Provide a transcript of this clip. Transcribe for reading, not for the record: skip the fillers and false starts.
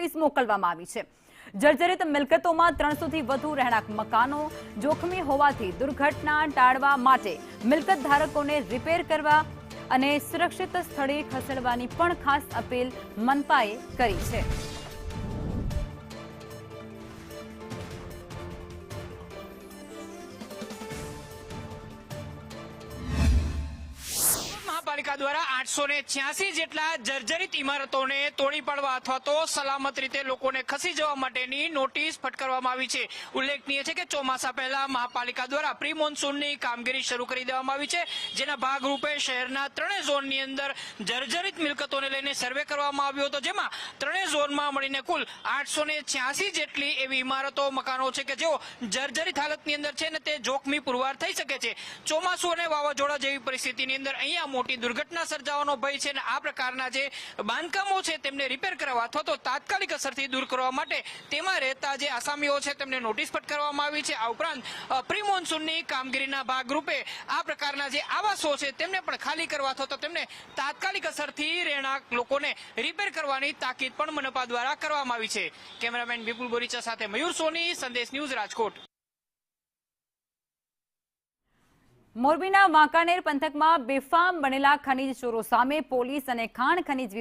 Notice મોકલવામાં આવી છે। જર્જરિત મિલકતોમાં 300થી વધુ રહેણાંક મકાનો જોખમી હોવાથી દુર્ઘટના ટાળવા માટે મિલકત ધારકોને રિપેર કરવા અને સુરક્ષિત સ્થળે ખસેડવાની પણ ખાસ અપીલ મનપાએ કરી છે। महापालिका द्वारा 886 જેટલા જર્જરિત ઇમારતોને તોડી પાડવા અથવા તો સલામત રીતે લોકોને ખસી જવા માટેની નોટિસ ફટકારવામાં આવી છે। ઉલ્લેખનીય છે કે ચોમાસા પહેલા મહાપાલિકા દ્વારા પ્રી મોન્સૂનની કામગીરી શરૂ કરી દેવામાં આવી છે, જેના ભાગરૂપે શહેરના ત્રણેય ઝોનની અંદર જર્જરિત મિલકતોને લઈને સર્વે કરવામાં આવ્યો હતો, જેમાં ત્રણેય ઝોનમાં મળીને કુલ 886 જેટલી એવી ઇમારતો મકાનો છે કે જેઓ જર્જરિત હાલતની અંદર છે ને તે જોખમી પુરવાર થઈ શકે છે। ચોમાસું અને વાવાઝોડા જેવી પરિસ્થિતિની અંદર અહીંયા મોટી દુર્ઘટના સર્જાવાનો ભય છે અને આ પ્રકારના જે બાંધકામો છે તેમને રિપેર કરવા અથવા તો તાત્કાલિક અસરથી દૂર કરવા માટે તેમાં રહેતા જે આસામીઓ છે તેમને નોટિસ ફટકારવામાં આવી છે। આ ઉપરાંત પ્રી મોન્સૂનની કામગીરીના ભાગરૂપે આ પ્રકારના જે આવાસો છે તેમને પણ ખાલી કરવા અથવા તો તેમને તાત્કાલિક અસરથી રહેણાંક લોકોને રિપેર કરવાની તાકીદ પણ મનપા દ્વારા કરવામાં આવી છે। કેમેરામેન વિપુલ બોરીચા સાથે મયુર સોની, સંદેશ ન્યૂઝ, રાજકોટ। મોરબીના વાંકાનેર પંથકમાં બેફામ બનેલા ખનીજ ચોરો સામે પોલીસ અને ખાણ ખનીજ